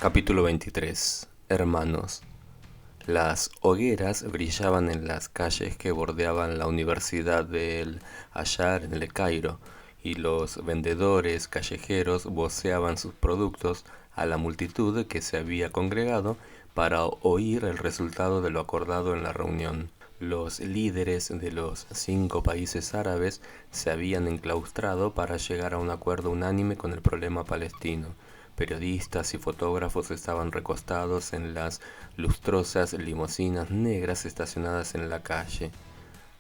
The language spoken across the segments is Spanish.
Capítulo 23. Hermanos. Las hogueras brillaban en las calles que bordeaban la Universidad de El Azhar en el Cairo, y los vendedores callejeros voceaban sus productos a la multitud que se había congregado para oír el resultado de lo acordado en la reunión. Los líderes de los 5 países árabes se habían enclaustrado para llegar a un acuerdo unánime con el problema palestino. Periodistas y fotógrafos estaban recostados en las lustrosas limusinas negras estacionadas en la calle.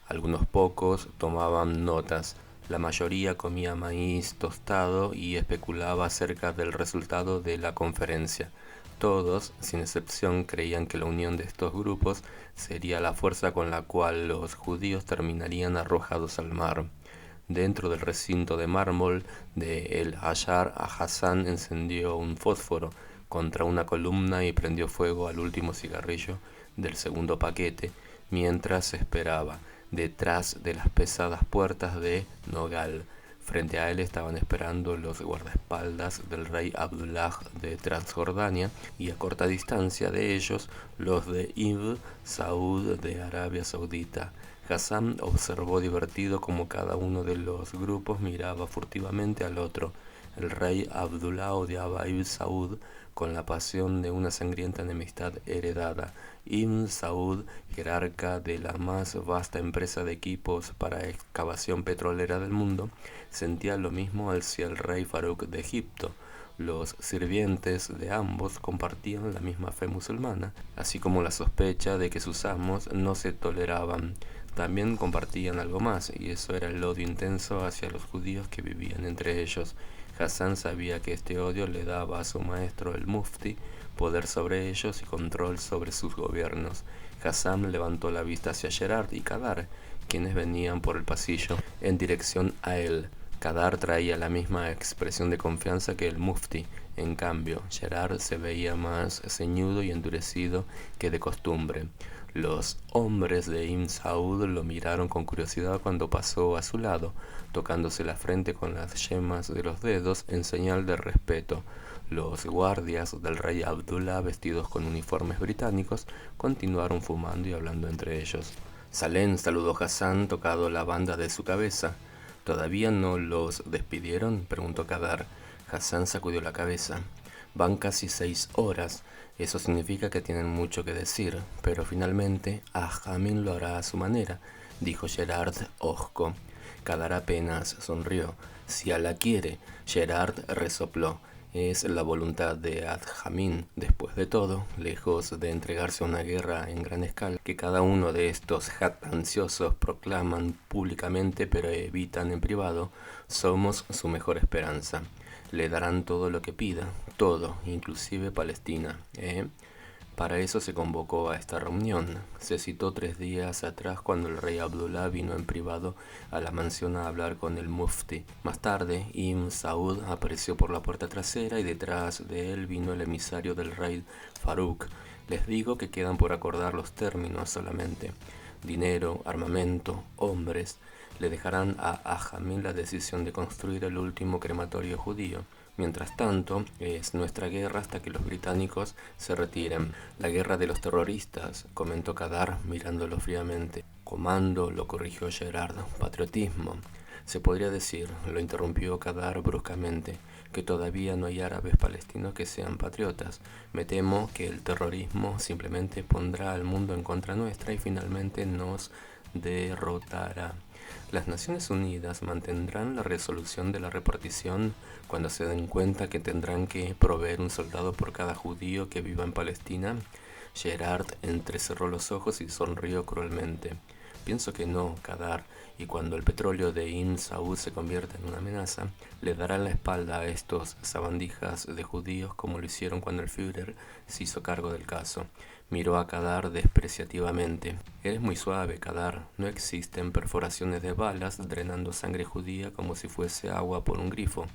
Algunos pocos tomaban notas. La mayoría comía maíz tostado y especulaba acerca del resultado de la conferencia. Todos, sin excepción, creían que la unión de estos grupos sería la fuerza con la cual los judíos terminarían arrojados al mar. Dentro del recinto de mármol de El Azhar, Hassan encendió un fósforo contra una columna y prendió fuego al último cigarrillo del segundo paquete, mientras esperaba, detrás de las pesadas puertas de Nogal. Frente a él estaban esperando los guardaespaldas del rey Abdullah de Transjordania y a corta distancia de ellos los de Ibn Saud de Arabia Saudita. Hassan observó divertido cómo cada uno de los grupos miraba furtivamente al otro. El rey Abdullah odiaba a Ibn Saud con la pasión de una sangrienta enemistad heredada. Ibn Saud, jerarca de la más vasta empresa de equipos para excavación petrolera del mundo, sentía lo mismo hacia el rey Farouk de Egipto. Los sirvientes de ambos compartían la misma fe musulmana, así como la sospecha de que sus amos no se toleraban. También compartían algo más, y eso era el odio intenso hacia los judíos que vivían entre ellos. Hassan sabía que este odio le daba a su maestro el mufti poder sobre ellos y control sobre sus gobiernos. Hassan levantó la vista hacia Gerard y Kadar, quienes venían por el pasillo en dirección a él. Kadar traía la misma expresión de confianza que el mufti. En cambio, Gerard se veía más ceñudo y endurecido que de costumbre. Los hombres de Ibn Saud lo miraron con curiosidad cuando pasó a su lado, tocándose la frente con las yemas de los dedos en señal de respeto. Los guardias del rey Abdullah, vestidos con uniformes británicos, continuaron fumando y hablando entre ellos. Salem, saludó Hassan, tocado la banda de su cabeza. ¿Todavía no los despidieron?, preguntó Kadar. Hassan sacudió la cabeza. Van casi 6 horas. Eso significa que tienen mucho que decir, pero finalmente Ajamin lo hará a su manera, dijo Gerard hosco. Kadar apenas sonrió. Si Allah quiere, Gerard resopló. Es la voluntad de Ad-Jamin, después de todo, lejos de entregarse a una guerra en gran escala, que cada uno de estos jactanciosos proclaman públicamente pero evitan en privado, somos su mejor esperanza. Le darán todo lo que pida, todo, inclusive Palestina, Para eso se convocó a esta reunión. Se citó 3 días atrás cuando el rey Abdullah vino en privado a la mansión a hablar con el mufti. Más tarde, Ibn Saud apareció por la puerta trasera y detrás de él vino el emisario del rey Farouk. Les digo que quedan por acordar los términos solamente. Dinero, armamento, hombres. Le dejarán a Ajamin la decisión de construir el último crematorio judío. Mientras tanto, es nuestra guerra hasta que los británicos se retiren. La guerra de los terroristas, comentó Kadar mirándolo fríamente. Comando, lo corrigió Gerard. Patriotismo. Se podría decir, lo interrumpió Kadar bruscamente, que todavía no hay árabes palestinos que sean patriotas. Me temo que el terrorismo simplemente pondrá al mundo en contra nuestra y finalmente nos derrotará. Las Naciones Unidas mantendrán la resolución de la repartición cuando se den cuenta que tendrán que proveer un soldado por cada judío que viva en Palestina. Gerard entrecerró los ojos y sonrió cruelmente. Pienso que no, Kadar, y cuando el petróleo de Ibn Saud se convierta en una amenaza, le darán la espalda a estos sabandijas de judíos como lo hicieron cuando el Führer se hizo cargo del caso. Miró a Kadar despreciativamente. Eres muy suave, Kadar. No existen perforaciones de balas drenando sangre judía como si fuese agua por un grifo,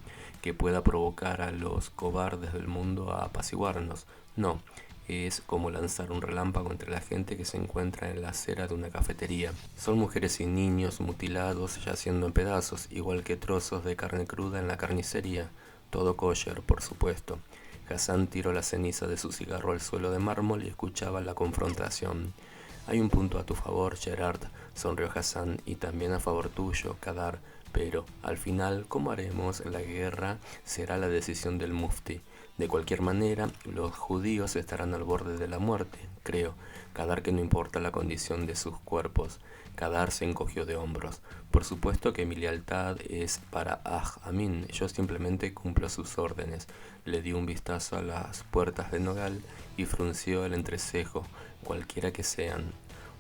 que pueda provocar a los cobardes del mundo a apaciguarnos. No. Es como lanzar un relámpago entre la gente que se encuentra en la acera de una cafetería. Son mujeres y niños mutilados yaciendo en pedazos, igual que trozos de carne cruda en la carnicería. Todo kosher, por supuesto. Hassan tiró la ceniza de su cigarro al suelo de mármol y escuchaba la confrontación. Hay un punto a tu favor, Gerard, sonrió Hassan, y también a favor tuyo, Kadar. Pero, al final, ¿cómo haremos la guerra? Será la decisión del mufti. De cualquier manera, los judíos estarán al borde de la muerte, creo. Kadar que no importa la condición de sus cuerpos. Kadar se encogió de hombros. Por supuesto que mi lealtad es para Amin. Yo simplemente cumplo sus órdenes. Le dio un vistazo a las puertas de nogal y frunció el entrecejo, cualquiera que sean.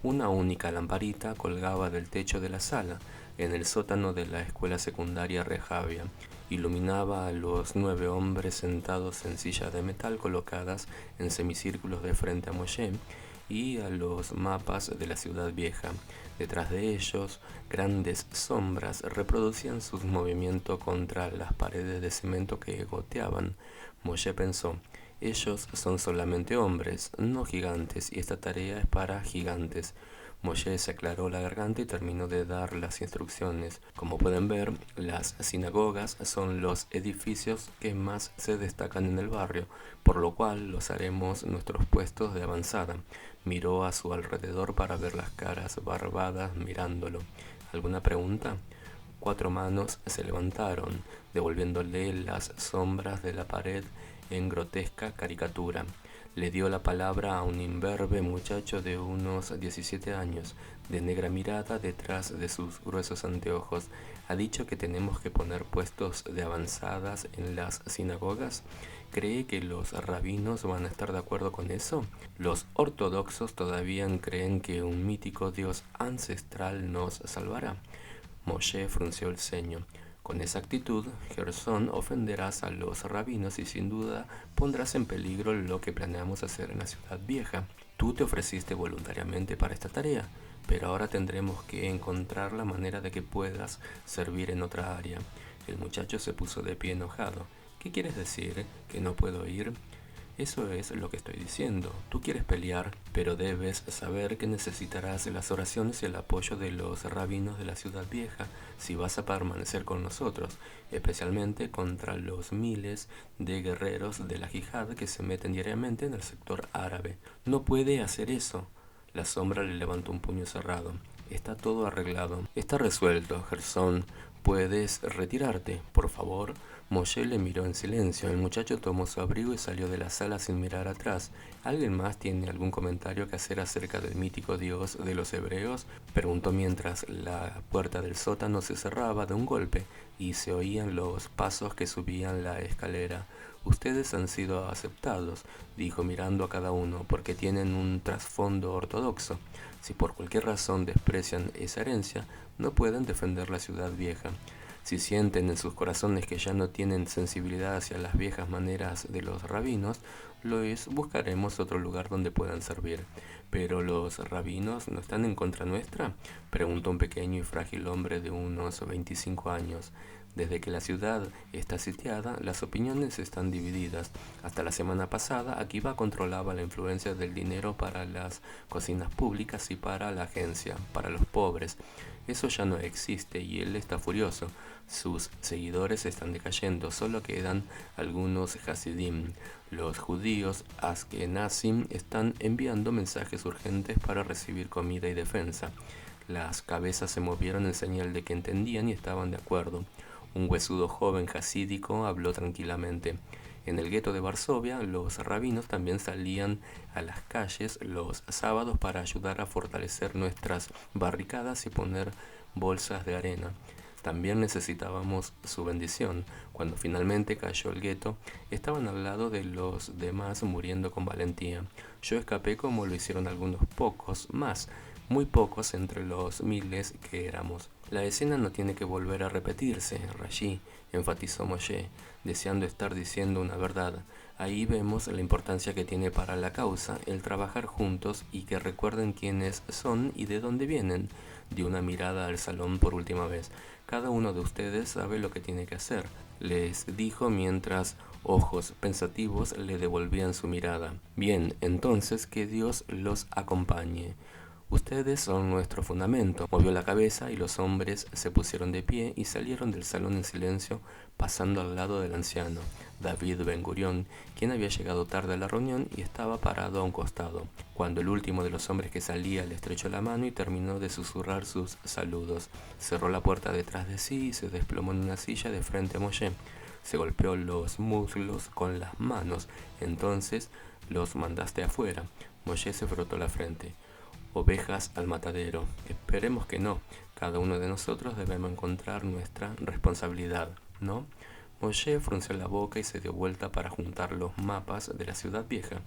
Una única lamparita colgaba del techo de la sala, en el sótano de la escuela secundaria Rejavia. Iluminaba a los 9 hombres sentados en sillas de metal colocadas en semicírculos de frente a Moshe y a los mapas de la ciudad vieja. Detrás de ellos, grandes sombras reproducían sus movimientos contra las paredes de cemento que goteaban. Moshe pensó: ellos son solamente hombres, no gigantes, y esta tarea es para gigantes. Moshe se aclaró la garganta y terminó de dar las instrucciones. Como pueden ver, las sinagogas son los edificios que más se destacan en el barrio, por lo cual los haremos nuestros puestos de avanzada. Miró a su alrededor para ver las caras barbadas mirándolo. ¿Alguna pregunta? 4 manos se levantaron, devolviéndole las sombras de la pared en grotesca caricatura. Le dio la palabra a un imberbe muchacho de unos 17 años, de negra mirada detrás de sus gruesos anteojos. ¿Ha dicho que tenemos que poner puestos de avanzadas en las sinagogas? ¿Cree que los rabinos van a estar de acuerdo con eso? Los ortodoxos todavía creen que un mítico dios ancestral nos salvará. Moshe frunció el ceño. Con esa actitud, Gerson, ofenderás a los rabinos y sin duda pondrás en peligro lo que planeamos hacer en la ciudad vieja. Tú te ofreciste voluntariamente para esta tarea, pero ahora tendremos que encontrar la manera de que puedas servir en otra área. El muchacho se puso de pie enojado. ¿Qué quieres decir? ¿Que no puedo ir? Eso es lo que estoy diciendo. Tú quieres pelear, pero debes saber que necesitarás las oraciones y el apoyo de los rabinos de la ciudad vieja si vas a permanecer con nosotros, especialmente contra los miles de guerreros de la yihad que se meten diariamente en el sector árabe. No puede hacer eso. La sombra le levantó un puño cerrado. Está todo arreglado. Está resuelto, Gerson. ¿Puedes retirarte, por favor? Moshe le miró en silencio. El muchacho tomó su abrigo y salió de la sala sin mirar atrás. ¿Alguien más tiene algún comentario que hacer acerca del mítico dios de los hebreos? Preguntó mientras la puerta del sótano se cerraba de un golpe y se oían los pasos que subían la escalera. Ustedes han sido aceptados, dijo mirando a cada uno, porque tienen un trasfondo ortodoxo. Si por cualquier razón desprecian esa herencia, no pueden defender la ciudad vieja. Si sienten en sus corazones que ya no tienen sensibilidad hacia las viejas maneras de los rabinos, buscaremos otro lugar donde puedan servir. ¿Pero los rabinos no están en contra nuestra?, preguntó un pequeño y frágil hombre de unos 25 años. Desde que la ciudad está sitiada, las opiniones están divididas. Hasta la semana pasada, Akiva controlaba la influencia del dinero para las cocinas públicas y para la agencia, para los pobres. Eso ya no existe y él está furioso. Sus seguidores están decayendo, solo quedan algunos hasidim. Los judíos Ashkenazim están enviando mensajes urgentes para recibir comida y defensa. Las cabezas se movieron en señal de que entendían y estaban de acuerdo. Un huesudo joven hasídico habló tranquilamente. En el gueto de Varsovia, los rabinos también salían a las calles los sábados para ayudar a fortalecer nuestras barricadas y poner bolsas de arena. También necesitábamos su bendición. Cuando finalmente cayó el gueto, estaban al lado de los demás muriendo con valentía. Yo escapé como lo hicieron algunos pocos más, muy pocos entre los miles que éramos. La escena no tiene que volver a repetirse, Rashi, enfatizó Moshe, deseando estar diciendo una verdad. Ahí vemos la importancia que tiene para la causa el trabajar juntos y que recuerden quiénes son y de dónde vienen. Dio una mirada al salón por última vez. Cada uno de ustedes sabe lo que tiene que hacer, les dijo mientras ojos pensativos le devolvían su mirada. Bien, entonces que Dios los acompañe. Ustedes son nuestro fundamento. Movió la cabeza y los hombres se pusieron de pie y salieron del salón en silencio, pasando al lado del anciano, David Ben Gurión, quien había llegado tarde a la reunión y estaba parado a un costado, cuando el último de los hombres que salía le estrechó la mano y terminó de susurrar sus saludos. Cerró la puerta detrás de sí y se desplomó en una silla de frente a Moshe. Se golpeó los muslos con las manos. Entonces los mandaste afuera. Moshe se frotó la frente. Ovejas al matadero. Esperemos que no. Cada uno de nosotros debemos encontrar nuestra responsabilidad, ¿no? Moshe frunció la boca y se dio vuelta para juntar los mapas de la ciudad vieja.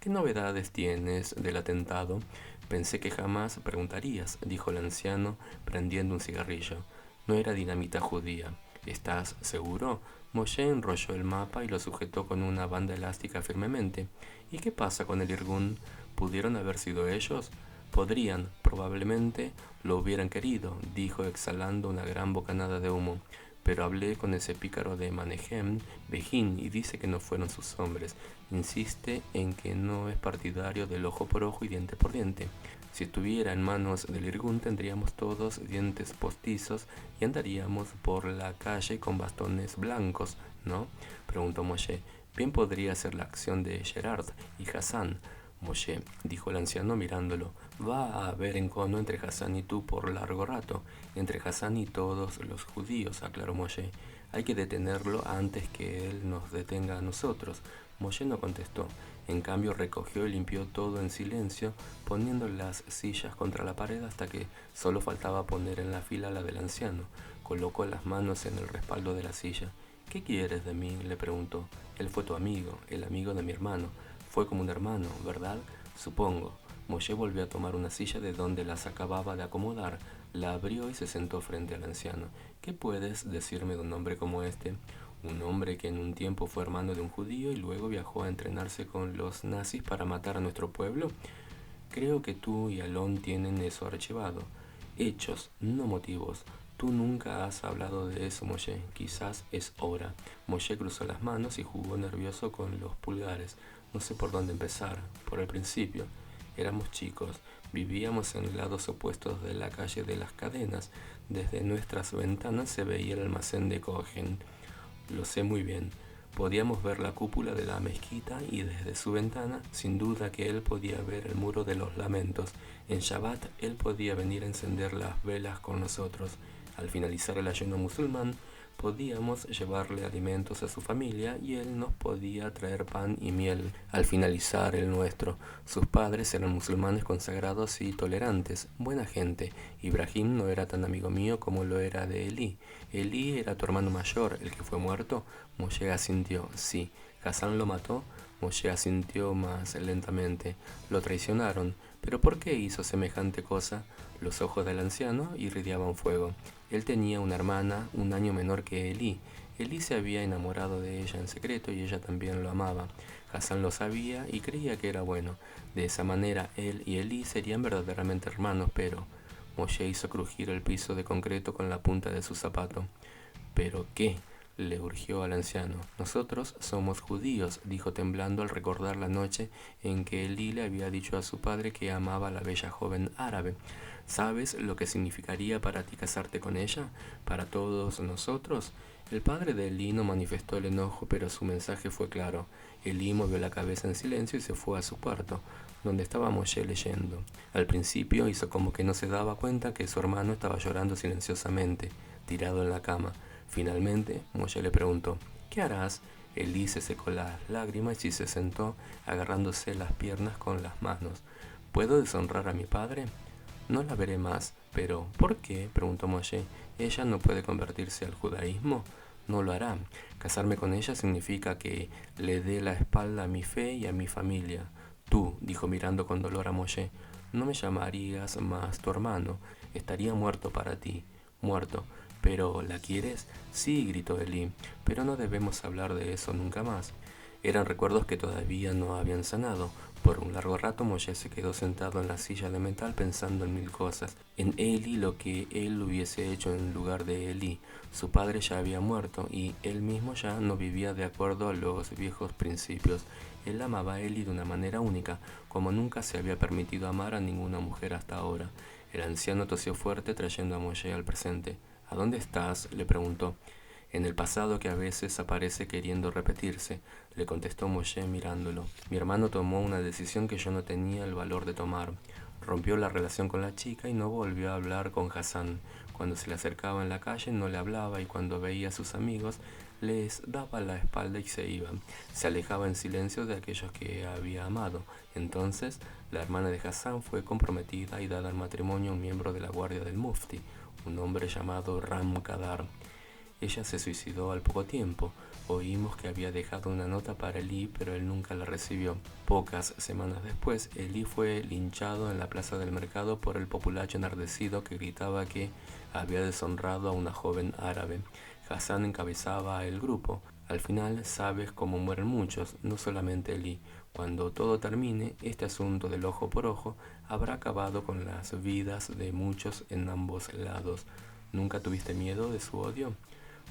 ¿Qué novedades tienes del atentado? Pensé que jamás preguntarías, dijo el anciano, prendiendo un cigarrillo. No era dinamita judía. ¿Estás seguro? Moshe enrolló el mapa y lo sujetó con una banda elástica firmemente. ¿Y qué pasa con el Irgun? ¿Pudieron haber sido ellos? Podrían, probablemente lo hubieran querido, dijo exhalando una gran bocanada de humo. Pero hablé con ese pícaro de Manehem, Bejín, y dice que no fueron sus hombres. Insiste en que no es partidario del ojo por ojo y diente por diente. Si estuviera en manos del Irgun tendríamos todos dientes postizos y andaríamos por la calle con bastones blancos, ¿no? Preguntó Moshe. Bien podría ser la acción de Gerard y Hassan. Moshe, dijo el anciano mirándolo, va a haber encono entre Hassan y tú por largo rato, entre Hassan y todos los judíos, aclaró Moshe. Hay que detenerlo antes que él nos detenga a nosotros. Moshe no contestó. En cambio recogió y limpió todo en silencio, poniendo las sillas contra la pared hasta que solo faltaba poner en la fila la del anciano. Colocó las manos en el respaldo de la silla. ¿Qué quieres de mí?, le preguntó. Él fue tu amigo, el amigo de mi hermano. Fue como un hermano, ¿verdad? Supongo. Moshe volvió a tomar una silla de donde las acababa de acomodar, la abrió y se sentó frente al anciano. ¿Qué puedes decirme de un hombre como este? Un hombre que en un tiempo fue hermano de un judío y luego viajó a entrenarse con los nazis para matar a nuestro pueblo. Creo que tú y Alon tienen eso archivado. Hechos, no motivos. Tú nunca has hablado de eso, Moshe. Quizás es hora. Moshe cruzó las manos y jugó nervioso con los pulgares. No sé por dónde empezar. Por el principio. Éramos chicos. Vivíamos en lados opuestos de la calle de las cadenas. Desde nuestras ventanas se veía el almacén de Cohen. Lo sé muy bien. Podíamos ver la cúpula de la mezquita y desde su ventana, sin duda que él podía ver el muro de los lamentos. En Shabbat, él podía venir a encender las velas con nosotros. Al finalizar el ayuno musulmán, podíamos llevarle alimentos a su familia y él nos podía traer pan y miel. Al finalizar el nuestro, sus padres eran musulmanes consagrados y tolerantes, buena gente. Ibrahim no era tan amigo mío como lo era de Elí. Elí era tu hermano mayor, el que fue muerto. Moshe asintió. Sí. ¿Hassan lo mató? Moshe asintió más lentamente. Lo traicionaron. ¿Pero por qué hizo semejante cosa? Los ojos del anciano irradiaban fuego. Él tenía una hermana un año menor que Elí. Elí se había enamorado de ella en secreto y ella también lo amaba. Hassan lo sabía y creía que era bueno. De esa manera él y Elí serían verdaderamente hermanos, pero... Moshe hizo crujir el piso de concreto con la punta de su zapato. ¿Pero qué?, le urgió al anciano. Nosotros somos judíos, dijo temblando al recordar la noche en que Elí le había dicho a su padre que amaba a la bella joven árabe. ¿Sabes lo que significaría para ti casarte con ella? ¿Para todos nosotros? El padre de Elí no manifestó el enojo, pero su mensaje fue claro. Elí movió la cabeza en silencio y se fue a su cuarto, donde estaba Moshe leyendo. Al principio hizo como que no se daba cuenta que su hermano estaba llorando silenciosamente, tirado en la cama. Finalmente, Moshe le preguntó, ¿qué harás? Elí se secó las lágrimas y se sentó, agarrándose las piernas con las manos. ¿Puedo deshonrar a mi padre? No la veré más. ¿Pero por qué?, preguntó Moshe. ¿Ella no puede convertirse al judaísmo? No lo hará. Casarme con ella significa que le dé la espalda a mi fe y a mi familia. Tú, dijo mirando con dolor a Moshe, no me llamarías más tu hermano. Estaría muerto para ti. Muerto. ¿Pero la quieres? Sí, gritó Elí. Pero no debemos hablar de eso nunca más. Eran recuerdos que todavía no habían sanado. Por un largo rato Moshe se quedó sentado en la silla de metal pensando en mil cosas. En Eli, lo que él hubiese hecho en lugar de Eli. Su padre ya había muerto y él mismo ya no vivía de acuerdo a los viejos principios. Él amaba a Eli de una manera única, como nunca se había permitido amar a ninguna mujer hasta ahora. El anciano tosió fuerte trayendo a Moshe al presente. ¿A dónde estás?, le preguntó. En el pasado que a veces aparece queriendo repetirse, le contestó Moshe mirándolo. Mi hermano tomó una decisión que yo no tenía el valor de tomar. Rompió la relación con la chica y no volvió a hablar con Hassan. Cuando se le acercaba en la calle no le hablaba y cuando veía a sus amigos les daba la espalda y se iba. Se alejaba en silencio de aquellos que había amado. Entonces, la hermana de Hassan fue comprometida y dada al matrimonio a un miembro de la guardia del Mufti, un hombre llamado Ram Kadar. Ella se suicidó al poco tiempo. Oímos que había dejado una nota para Eli, pero él nunca la recibió. Pocas semanas después, Eli fue linchado en la plaza del mercado por el populacho enardecido que gritaba que había deshonrado a una joven árabe. Hassan encabezaba el grupo. Al final, sabes cómo mueren muchos, no solamente Eli. Cuando todo termine, este asunto del ojo por ojo habrá acabado con las vidas de muchos en ambos lados. ¿Nunca tuviste miedo de su odio?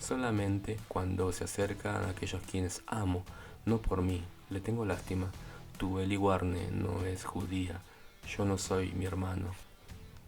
Solamente cuando se acercan a aquellos quienes amo, no por mí, le tengo lástima. Tu Eli Warne no es judía, yo no soy mi hermano.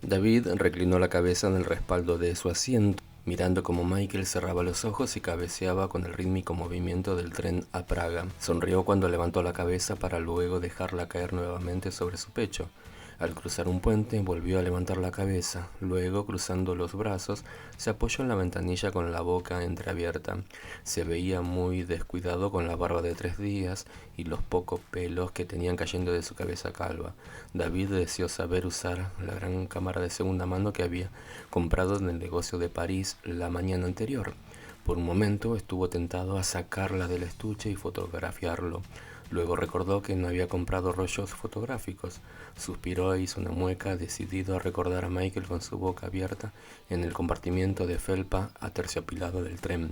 David reclinó la cabeza en el respaldo de su asiento, mirando como Michael cerraba los ojos y cabeceaba con el rítmico movimiento del tren a Praga. Sonrió cuando levantó la cabeza para luego dejarla caer nuevamente sobre su pecho. Al cruzar un puente volvió a levantar la cabeza, luego cruzando los brazos se apoyó en la ventanilla con la boca entreabierta. Se veía muy descuidado con la barba de 3 días y los pocos pelos que tenían cayendo de su cabeza calva. David deseó saber usar la gran cámara de segunda mano que había comprado en el negocio de París la mañana anterior. Por un momento estuvo tentado a sacarla del estuche y fotografiarlo. Luego recordó que no había comprado rollos fotográficos. Suspiró e hizo una mueca, decidido a recordar a Michael con su boca abierta en el compartimiento de felpa aterciopelado del tren.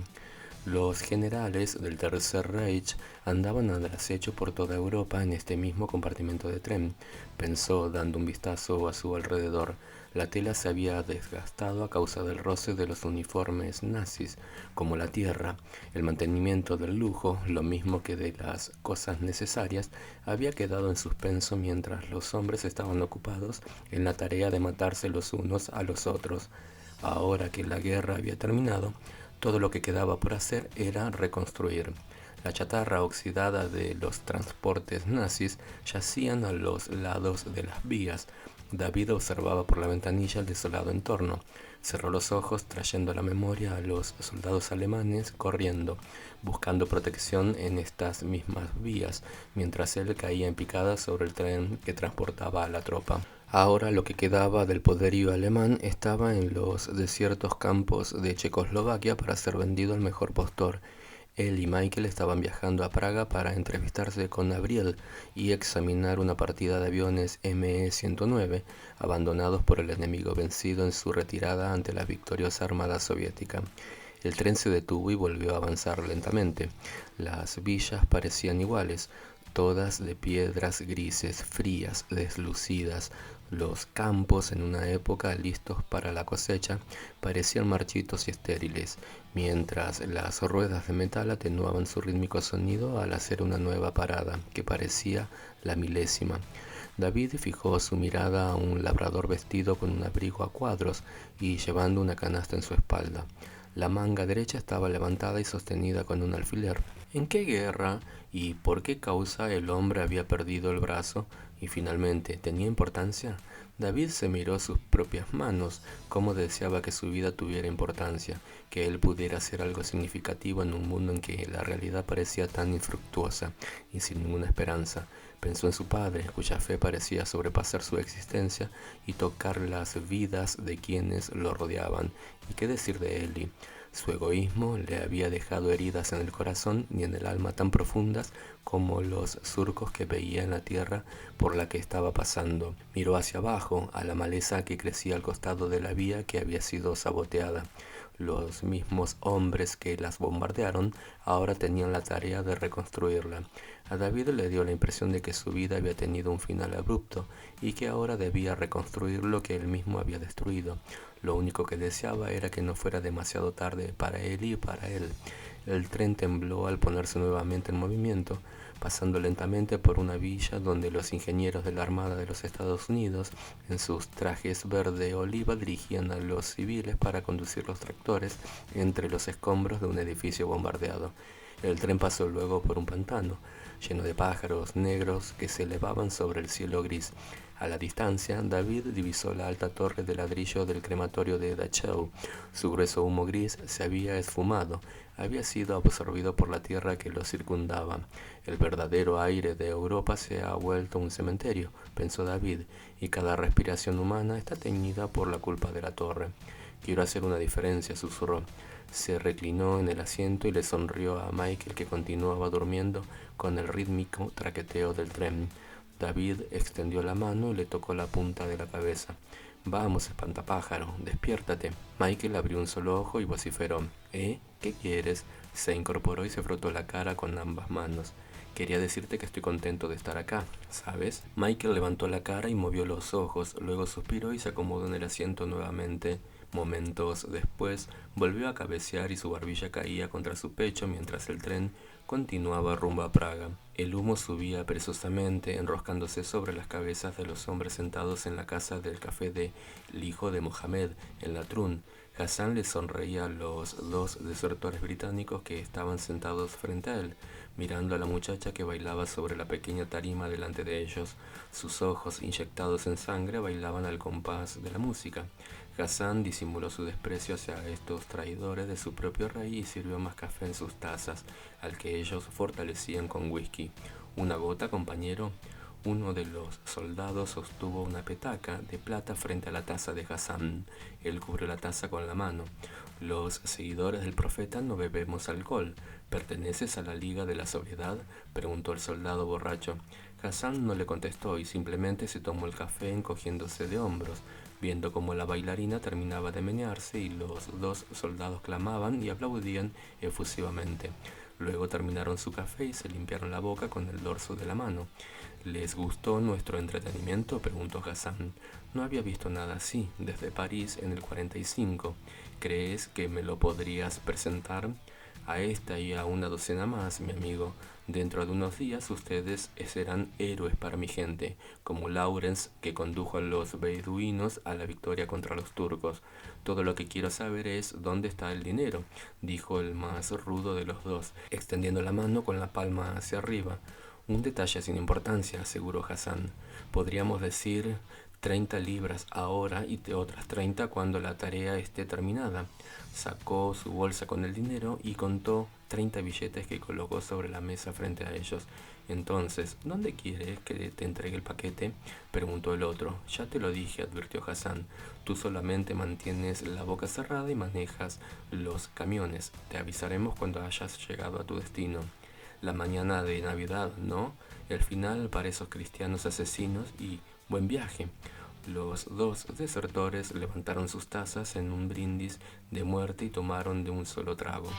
Los generales del Tercer Reich andaban al acecho por toda Europa en este mismo compartimento de tren, pensó dando un vistazo a su alrededor. La tela se había desgastado a causa del roce de los uniformes nazis, como la tierra. El mantenimiento del lujo, lo mismo que de las cosas necesarias, había quedado en suspenso mientras los hombres estaban ocupados en la tarea de matarse los unos a los otros. Ahora que la guerra había terminado, todo lo que quedaba por hacer era reconstruir. La chatarra oxidada de los transportes nazis yacían a los lados de las vías. David observaba por la ventanilla el desolado entorno. Cerró los ojos, trayendo a la memoria a los soldados alemanes corriendo, buscando protección en estas mismas vías, mientras él caía en picada sobre el tren que transportaba a la tropa. Ahora lo que quedaba del poderío alemán estaba en los desiertos campos de Checoslovaquia para ser vendido al mejor postor. Él y Michael estaban viajando a Praga para entrevistarse con Gabriel y examinar una partida de aviones ME-109 abandonados por el enemigo vencido en su retirada ante la victoriosa armada soviética. El tren se detuvo y volvió a avanzar lentamente. Las villas parecían iguales, todas de piedras grises, frías, deslucidas. Los campos, en una época listos para la cosecha, parecían marchitos y estériles, mientras las ruedas de metal atenuaban su rítmico sonido al hacer una nueva parada, que parecía la milésima. David fijó su mirada a un labrador vestido con un abrigo a cuadros y llevando una canasta en su espalda. La manga derecha estaba levantada y sostenida con un alfiler. ¿En qué guerra y por qué causa el hombre había perdido el brazo? Y finalmente, ¿tenía importancia? David se miró sus propias manos, cómo deseaba que su vida tuviera importancia, que él pudiera hacer algo significativo en un mundo en que la realidad parecía tan infructuosa y sin ninguna esperanza. Pensó en su padre, cuya fe parecía sobrepasar su existencia y tocar las vidas de quienes lo rodeaban. ¿Y qué decir de Eli? Su egoísmo le había dejado heridas en el corazón y en el alma tan profundas como los surcos que veía en la tierra por la que estaba pasando. Miró hacia abajo, a la maleza que crecía al costado de la vía que había sido saboteada. Los mismos hombres que las bombardearon ahora tenían la tarea de reconstruirla. A David le dio la impresión de que su vida había tenido un final abrupto y que ahora debía reconstruir lo que él mismo había destruido. Lo único que deseaba era que no fuera demasiado tarde para él y para él. El tren tembló al ponerse nuevamente en movimiento, pasando lentamente por una villa donde los ingenieros de la Armada de los Estados Unidos, en sus trajes verde oliva, dirigían a los civiles para conducir los tractores entre los escombros de un edificio bombardeado. El tren pasó luego por un pantano, lleno de pájaros negros que se elevaban sobre el cielo gris. A la distancia, David divisó la alta torre de ladrillo del crematorio de Dachau. Su grueso humo gris se había esfumado, había sido absorbido por la tierra que lo circundaba. El verdadero aire de Europa se ha vuelto un cementerio, pensó David, y cada respiración humana está teñida por la culpa de la torre. Quiero hacer una diferencia, susurró. Se reclinó en el asiento y le sonrió a Michael, que continuaba durmiendo con el rítmico traqueteo del tren. David extendió la mano y le tocó la punta de la cabeza. Vamos, espantapájaro, despiértate. Michael abrió un solo ojo y vociferó. ¿Qué quieres? Se incorporó y se frotó la cara con ambas manos. Quería decirte que estoy contento de estar acá, ¿sabes? Michael levantó la cara y movió los ojos, luego suspiró y se acomodó en el asiento nuevamente. Momentos después, volvió a cabecear y su barbilla caía contra su pecho mientras el tren continuaba rumbo a Praga. El humo subía perezosamente, enroscándose sobre las cabezas de los hombres sentados en la casa del café de el hijo de Mohamed, en Latrun. Hassan le sonreía a los dos desertores británicos que estaban sentados frente a él, mirando a la muchacha que bailaba sobre la pequeña tarima delante de ellos. Sus ojos, inyectados en sangre, bailaban al compás de la música. Hassan disimuló su desprecio hacia estos traidores de su propio rey y sirvió más café en sus tazas, al que ellos fortalecían con whisky. ¿Una gota, compañero? Uno de los soldados sostuvo una petaca de plata frente a la taza de Hassan. Él cubrió la taza con la mano. Los seguidores del profeta no bebemos alcohol. ¿Perteneces a la Liga de la Sobriedad?, preguntó el soldado borracho. Hassan no le contestó y simplemente se tomó el café encogiéndose de hombros, viendo cómo la bailarina terminaba de menearse y los dos soldados clamaban y aplaudían efusivamente. Luego terminaron su café y se limpiaron la boca con el dorso de la mano. ¿Les gustó nuestro entretenimiento?, preguntó Hassan. No había visto nada así desde París en el 45. ¿Crees que me lo podrías presentar? A esta y a una docena más, mi amigo. Dentro de unos días ustedes serán héroes para mi gente, como Lawrence, que condujo a los beduinos a la victoria contra los turcos. Todo lo que quiero saber es dónde está el dinero, dijo el más rudo de los dos, extendiendo la mano con la palma hacia arriba. Un detalle sin importancia, aseguró Hassan. Podríamos decir 30 libras ahora y otras 30 cuando la tarea esté terminada. Sacó su bolsa con el dinero y contó 30 billetes que colocó sobre la mesa frente a ellos. Entonces, ¿dónde quieres que te entregue el paquete?, preguntó el otro. Ya te lo dije, advirtió Hassan. Tú solamente mantienes la boca cerrada y manejas los camiones. Te avisaremos cuando hayas llegado a tu destino. La mañana de Navidad, ¿no? El final para esos cristianos asesinos y buen viaje. Los dos desertores levantaron sus tazas en un brindis de muerte y tomaron de un solo trago.